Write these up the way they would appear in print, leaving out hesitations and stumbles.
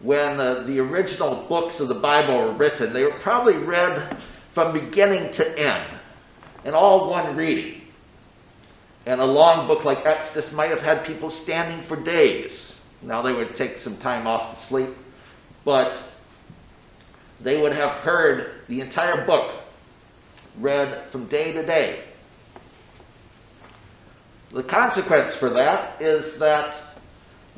when the original books of the Bible were written, they were probably read from beginning to end, in all one reading. And a long book like Exodus might have had people standing for days. Now they would take some time off to sleep, but they would have heard the entire book read from day to day. The consequence for that is that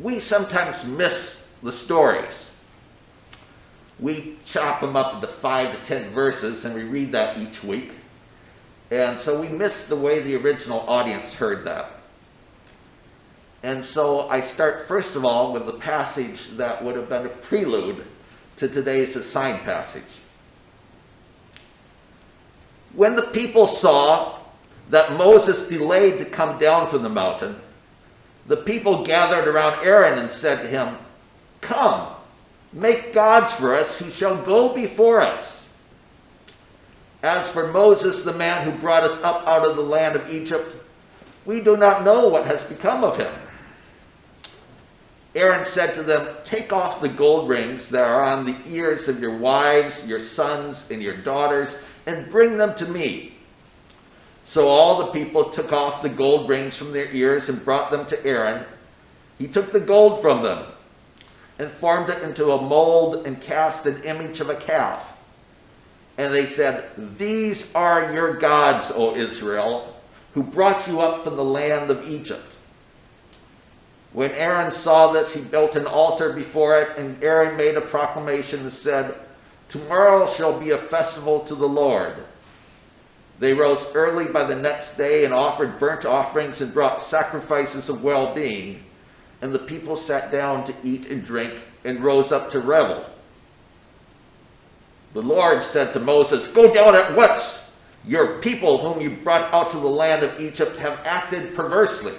we sometimes miss the stories. We chop them up into 5 to 10 verses, and we read that each week. And so we miss the way the original audience heard that. And so I start, first of all, with the passage that would have been a prelude to today's assigned passage. When the people saw that Moses delayed to come down from the mountain, the people gathered around Aaron and said to him, "Come, make gods for us who shall go before us. As for Moses, the man who brought us up out of the land of Egypt, we do not know what has become of him." Aaron said to them, "Take off the gold rings that are on the ears of your wives, your sons, and your daughters, and bring them to me." So all the people took off the gold rings from their ears and brought them to Aaron. He took the gold from them and formed it into a mold and cast an image of a calf. And they said, "These are your gods, O Israel, who brought you up from the land of Egypt." When Aaron saw this, he built an altar before it, and Aaron made a proclamation and said, "Tomorrow shall be a festival to the Lord." They rose early by the next day and offered burnt offerings and brought sacrifices of well-being. And the people sat down to eat and drink and rose up to revel. The Lord said to Moses, "Go down at once. Your people whom you brought out of the land of Egypt have acted perversely.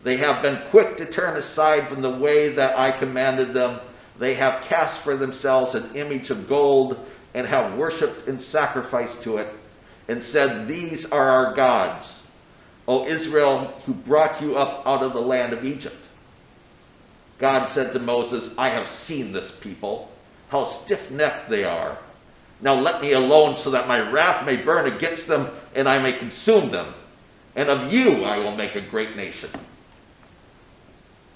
They have been quick to turn aside from the way that I commanded them. They have cast for themselves an image of gold and have worshipped and sacrificed to it, and said, 'These are our gods, O Israel, who brought you up out of the land of Egypt.'" God said to Moses, "I have seen this people, how stiff-necked they are. Now let me alone so that my wrath may burn against them and I may consume them. And of you I will make a great nation."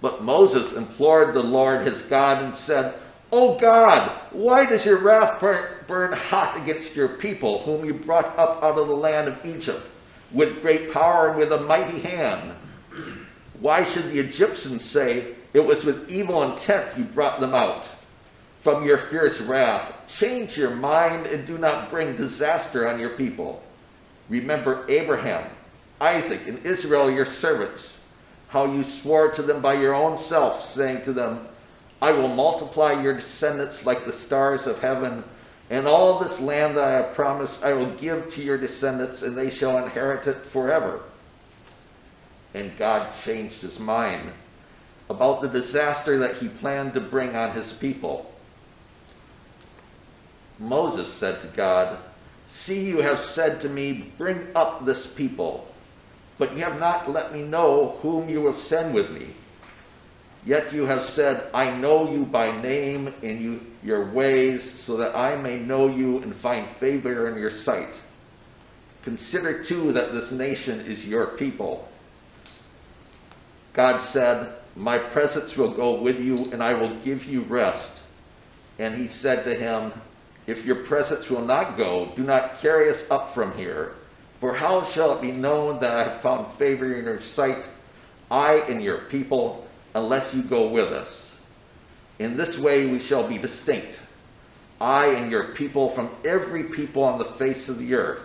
But Moses implored the Lord his God and said, "O God, why does your wrath burn hot against your people, whom you brought up out of the land of Egypt, with great power and with a mighty hand? Why should the Egyptians say, 'It was with evil intent you brought them out'? From your fierce wrath, change your mind and do not bring disaster on your people. Remember Abraham, Isaac, and Israel your servants, how you swore to them by your own self, saying to them, 'I will multiply your descendants like the stars of heaven, and all this land that I have promised I will give to your descendants, and they shall inherit it forever.' And God changed his mind about the disaster that he planned to bring on his people. Moses said to God, 'See, you have said to me, bring up this people, but you have not let me know whom you will send with me. Yet you have said, I know you by name and your ways, so that I may know you and find favor in your sight. Consider too that this nation is your people.' God said, 'My presence will go with you, and I will give you rest.' And he said to him, 'If your presence will not go, do not carry us up from here. For how shall it be known that I have found favor in your sight, I and your people, unless you go with us? In this way we shall be distinct, I and your people, from every people on the face of the earth.'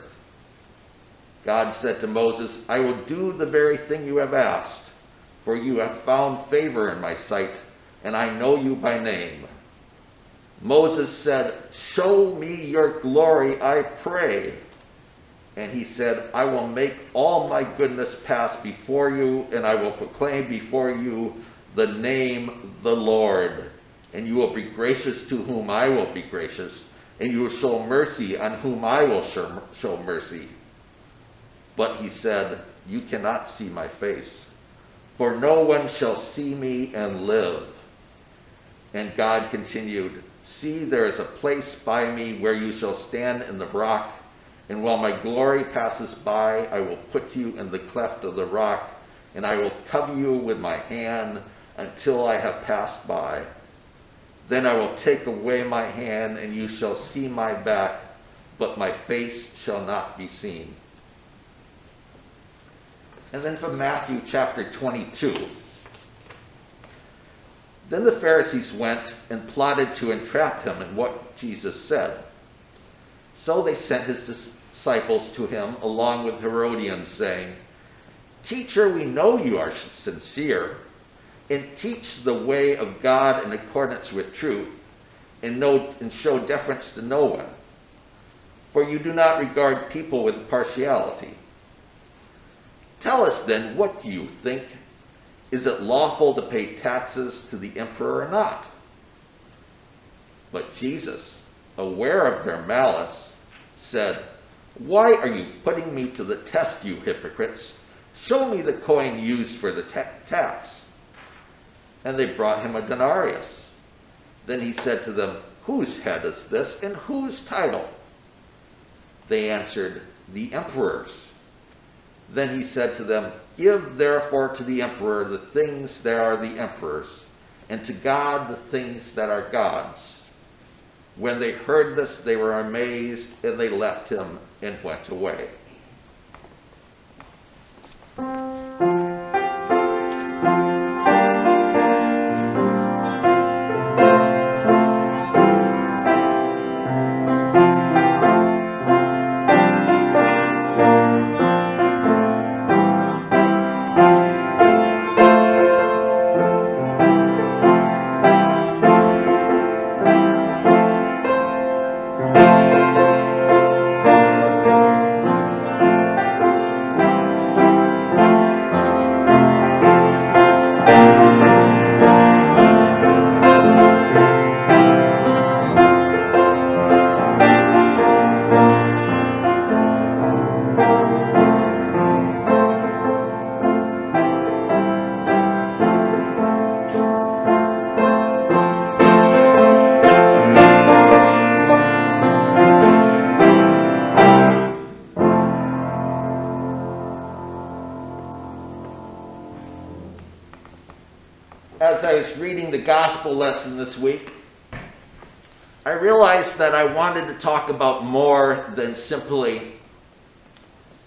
God said to Moses, 'I will do the very thing you have asked, for you have found favor in my sight, and I know you by name.' Moses said, 'Show me your glory, I pray.' And he said, 'I will make all my goodness pass before you, and I will proclaim before you the name the Lord. And you will be gracious to whom I will be gracious, and you will show mercy on whom I will show mercy.' But he said, 'You cannot see my face, for no one shall see me and live.' And God continued, "See, there is a place by me where you shall stand in the rock, and while my glory passes by, I will put you in the cleft of the rock, and I will cover you with my hand until I have passed by. Then I will take away my hand, and you shall see my back, but my face shall not be seen." And then from Matthew chapter 22. Then the Pharisees went and plotted to entrap him in what Jesus said. So they sent his disciples to him along with Herodians, saying, "Teacher, we know you are sincere, and teach the way of God in accordance with truth, and show deference to no one. For you do not regard people with partiality. Tell us then, what do you think? Is it lawful to pay taxes to the emperor or not?" But Jesus, aware of their malice, said, "Why are you putting me to the test, you hypocrites? Show me the coin used for the tax." And they brought him a denarius. Then he said to them, "Whose head is this, and whose title?" They answered, "The emperor's." Then he said to them, "Give therefore to the emperor the things that are the emperor's, and to God the things that are God's." When they heard this, they were amazed, and they left him and went away. As I was reading the gospel lesson this week, I realized that I wanted to talk about more than simply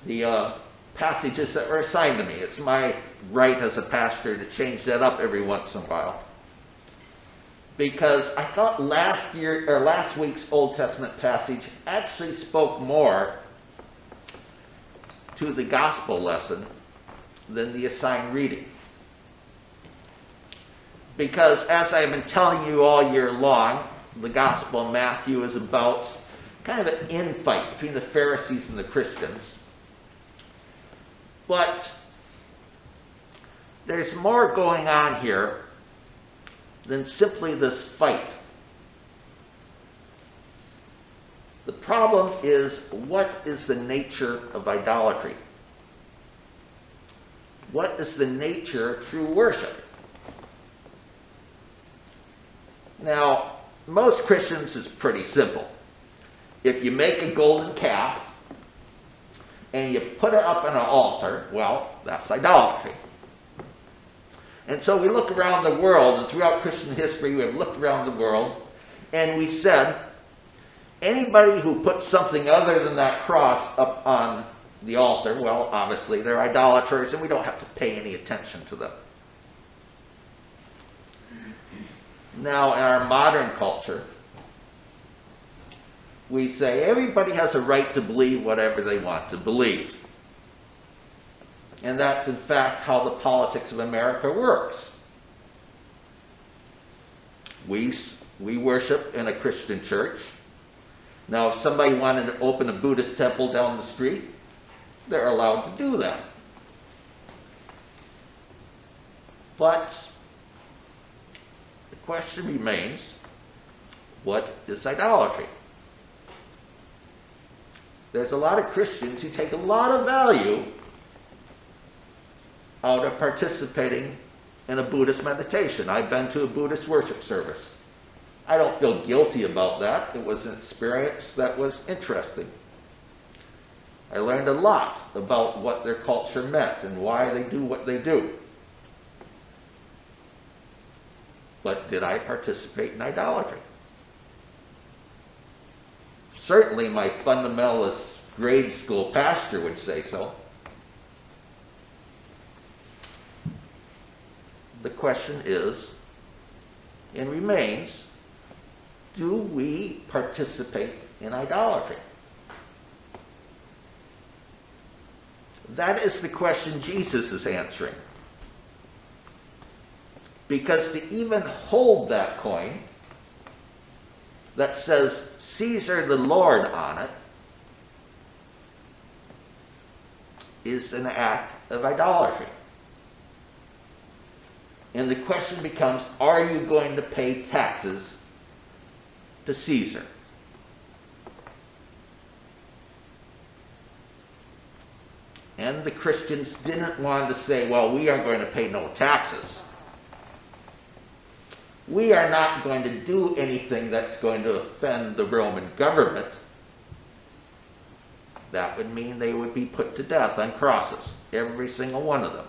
the passages that were assigned to me. It's my right as a pastor to change that up every once in a while. Because I thought last week's Old Testament passage actually spoke more to the gospel lesson than the assigned reading. Because as I've been telling you all year long, the Gospel of Matthew is about kind of an infight between the Pharisees and the Christians. But there's more going on here than simply this fight. The problem is, what is the nature of idolatry? What is the nature of true worship? Now, most Christians is pretty simple. If you make a golden calf and you put it up on an altar, well, that's idolatry. And so we look around the world, and throughout Christian history, we have looked around the world, and we said, anybody who puts something other than that cross up on the altar, well, obviously they're idolaters, and we don't have to pay any attention to them. Now, in our modern culture, we say everybody has a right to believe whatever they want to believe. And that's, in fact, how the politics of America works. We worship in a Christian church. Now, if somebody wanted to open a Buddhist temple down the street, they're allowed to do that. But the question remains, what is idolatry? There's a lot of Christians who take a lot of value out of participating in a Buddhist meditation. I've been to a Buddhist worship service. I don't feel guilty about that. It was an experience that was interesting. I learned a lot about what their culture meant and why they do what they do. But did I participate in idolatry? Certainly my fundamentalist grade school pastor would say so. The question is, and remains, do we participate in idolatry? That is the question Jesus is answering. Because to even hold that coin that says Caesar the Lord on it is an act of idolatry. And the question becomes, are you going to pay taxes to Caesar? And the Christians didn't want to say, well, we are going to pay no taxes. We are not going to do anything that's going to offend the Roman government. That would mean they would be put to death on crosses, every single one of them.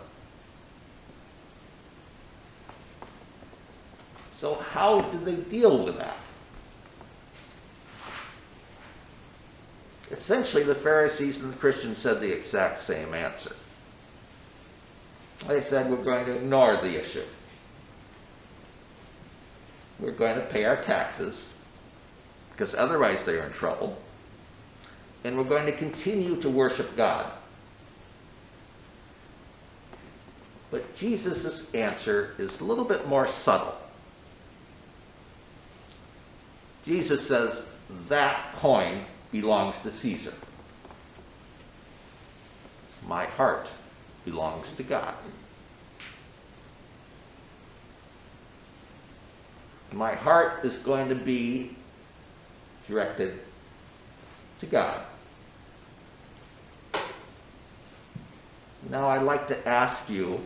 So how do they deal with that? Essentially, the Pharisees and the Christians said the exact same answer. They said, we're going to ignore the issue. We're going to pay our taxes, because otherwise they're in trouble. And we're going to continue to worship God. But Jesus' answer is a little bit more subtle. Jesus says, that coin belongs to Caesar. My heart belongs to God. My heart is going to be directed to God. Now I'd like to ask you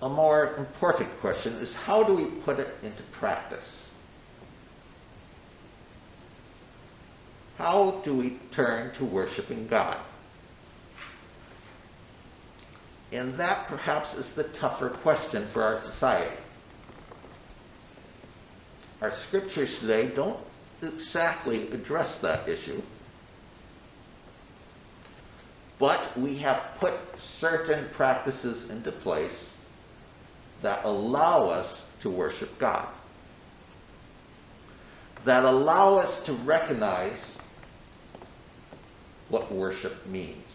a more important question, is how do we put it into practice? How do we turn to worshiping God? And that perhaps is the tougher question for our society. Our scriptures today don't exactly address that issue. But we have put certain practices into place that allow us to worship God. That allow us to recognize what worship means.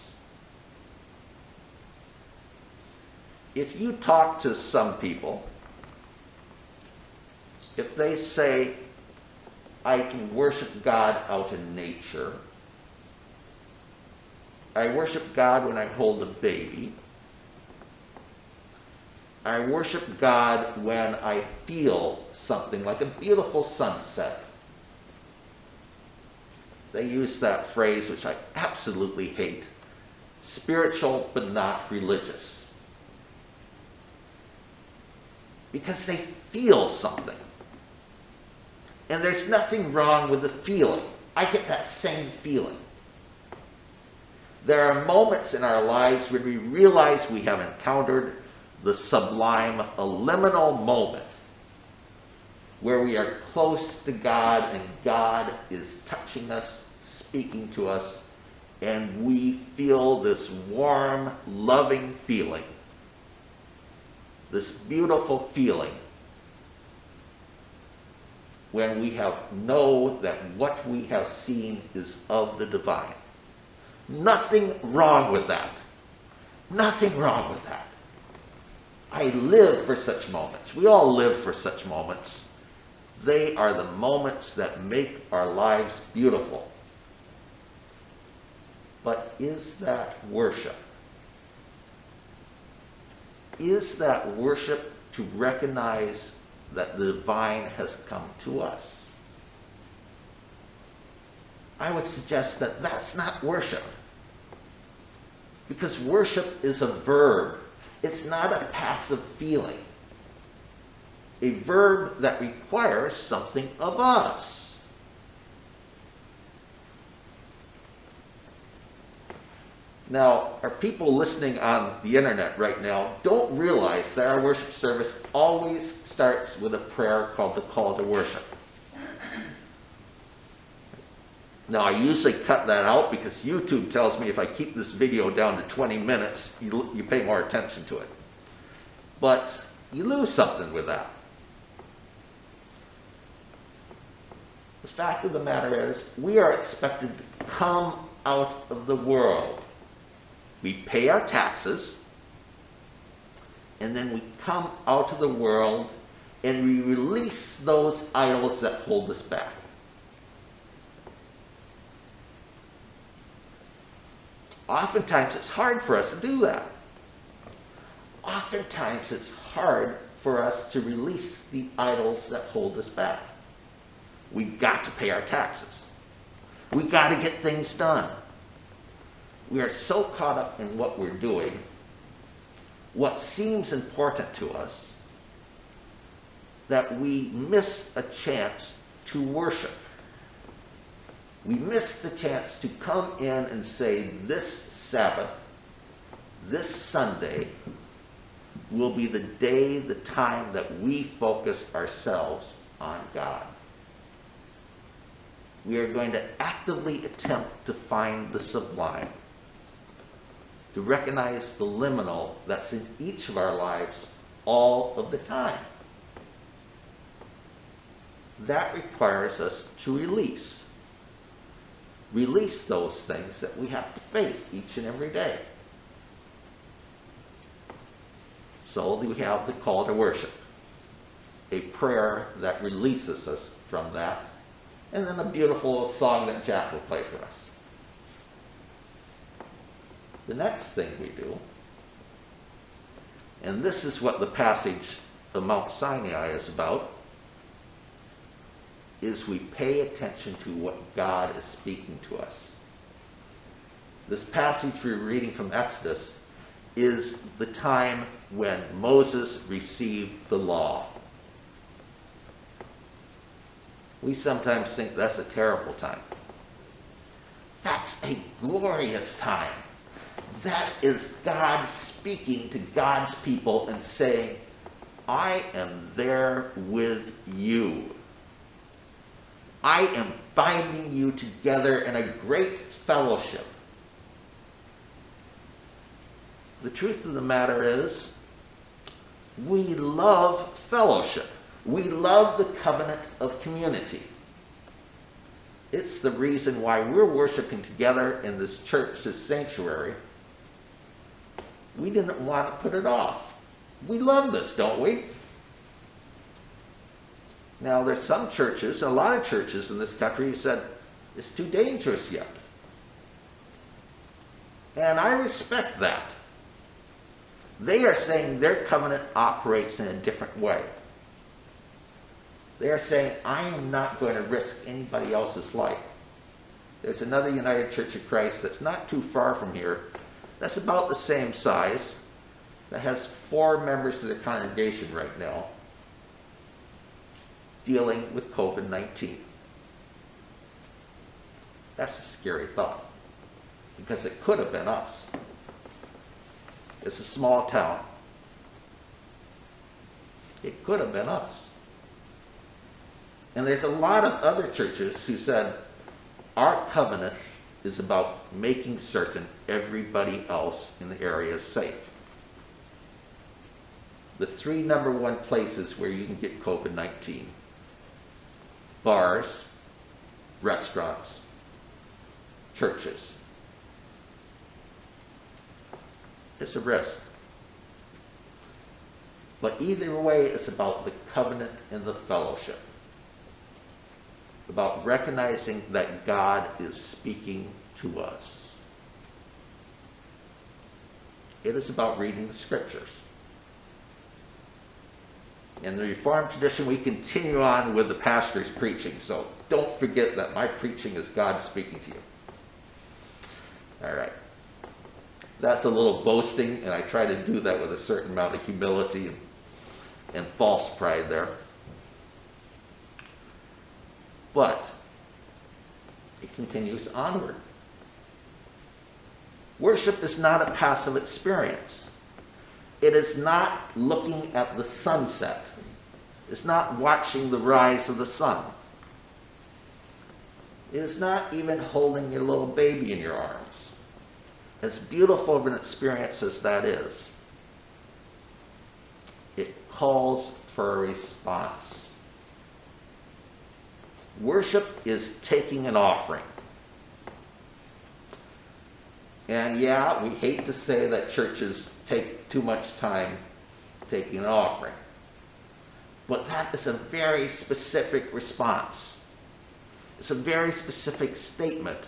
If you talk to some people, if they say, I can worship God out in nature, I worship God when I hold a baby, I worship God when I feel something like a beautiful sunset. They use that phrase, which I absolutely hate, spiritual but not religious. Because they feel something. And there's nothing wrong with the feeling. I get that same feeling. There are moments in our lives when we realize we have encountered the sublime, a liminal moment where we are close to God and God is touching us, speaking to us, and we feel this warm, loving feeling, this beautiful feeling when we know that what we have seen is of the divine. Nothing wrong with that. Nothing wrong with that. I live for such moments. We all live for such moments. They are the moments that make our lives beautiful. But is that worship? Is that worship to recognize that the divine has come to us? I would suggest that that's not worship. Because worship is a verb. It's not a passive feeling. A verb that requires something of us. Now, our people listening on the internet right now don't realize that our worship service always starts with a prayer called the call to worship. Now, I usually cut that out because YouTube tells me if I keep this video down to 20 minutes, you pay more attention to it. But you lose something with that. The fact of the matter is, we are expected to come out of the world. We pay our taxes, and then we come out of the world and we release those idols that hold us back. Oftentimes it's hard for us to do that. Oftentimes it's hard for us to release the idols that hold us back. We've got to pay our taxes. We've got to get things done. We are so caught up in what we're doing, what seems important to us, that we miss a chance to worship. We miss the chance to come in and say, this Sabbath, this Sunday, will be the day, the time that we focus ourselves on God. We are going to actively attempt to find the sublime, to recognize the liminal that's in each of our lives all of the time. That requires us to release those things that we have to face each and every day. So we have the call to worship, a prayer that releases us from that, and then a beautiful song that Jack will play for us. The next thing we do, and this is what the passage of Mount Sinai is about, is we pay attention to what God is speaking to us. This passage we're reading from Exodus is the time when Moses received the law. We sometimes think that's a terrible time. That's a glorious time. That is God speaking to God's people and saying, I am there with you. I am binding you together in a great fellowship. The truth of the matter is, we love fellowship. We love the covenant of community. It's the reason why we're worshiping together in this church, this sanctuary. We didn't want to put it off. We love this, don't we? Now, there's some churches, a lot of churches in this country, who said, it's too dangerous yet. And I respect that. They are saying their covenant operates in a different way. They are saying, I am not going to risk anybody else's life. There's another United Church of Christ that's not too far from here, that's about the same size, that has 4 members to their congregation right now, dealing with COVID-19. That's a scary thought, because it could have been us. It's a small town. It could have been us. And there's a lot of other churches who said, our covenant is about making certain everybody else in the area is safe. The 3 number 1 places where you can get COVID-19: bars, restaurants, churches. It's a risk. But either way, it's about the covenant and the fellowship. About recognizing that God is speaking to us. It is about reading the Scriptures. In the Reformed tradition, we continue on with the pastor's preaching, so don't forget that my preaching is God speaking to you. All right. That's a little boasting, and I try to do that with a certain amount of humility and false pride there. But it continues onward. Worship is not a passive experience. It is not looking at the sunset. It's not watching the rise of the sun. It is not even holding your little baby in your arms. As beautiful of an experience as that is, it calls for a response. Worship is taking an offering. And yeah, we hate to say that churches take too much time taking an offering. But that is a very specific response. It's a very specific statement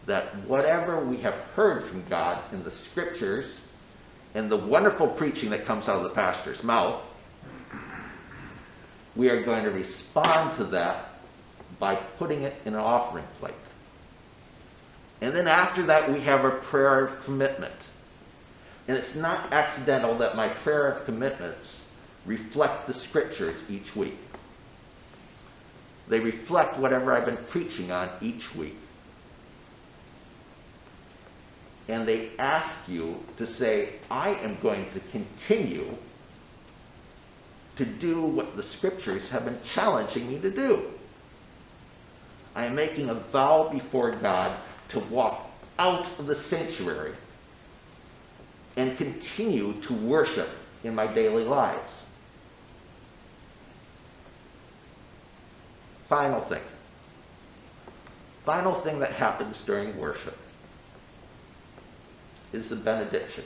that whatever we have heard from God in the Scriptures and the wonderful preaching that comes out of the pastor's mouth, we are going to respond to that by putting it in an offering plate. And then after that, we have a prayer of commitment. And it's not accidental that my prayer of commitments reflect the Scriptures each week. They reflect whatever I've been preaching on each week. And they ask you to say, I am going to continue to do what the Scriptures have been challenging me to do. I am making a vow before God to walk out of the sanctuary and continue to worship in my daily lives. Final thing that happens during worship is the benediction.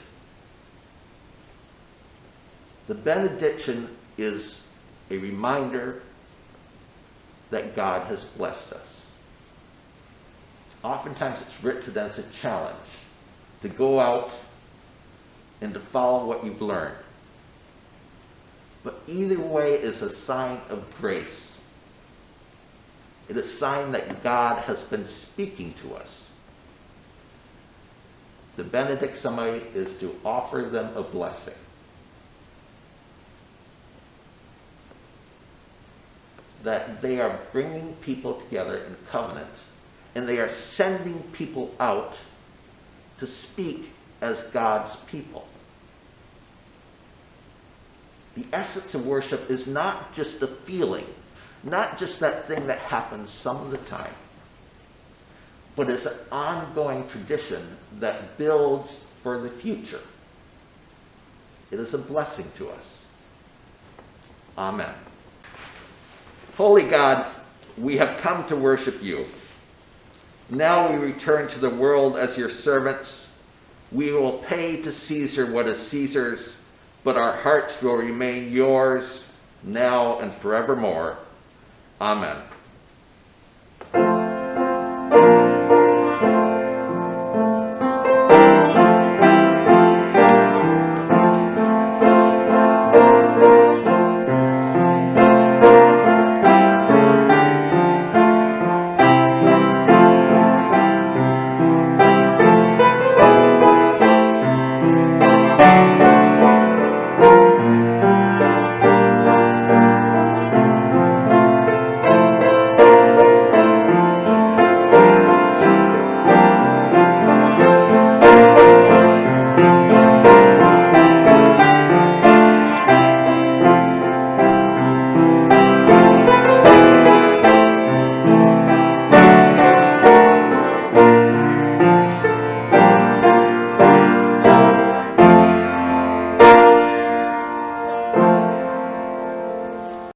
The benediction is a reminder that God has blessed us. Oftentimes it's written as a challenge to go out and to follow what you've learned. But either way is a sign of grace. It is a sign that God has been speaking to us. The benedictio is to offer them a blessing. That they are bringing people together in covenant, and they are sending people out to speak as God's people. The essence of worship is not just a feeling, not just that thing that happens some of the time, but is an ongoing tradition that builds for the future. It is a blessing to us. Amen. Holy God, we have come to worship you. Now we return to the world as your servants. We will pay to Caesar what is Caesar's, but our hearts will remain yours now and forevermore. Amen.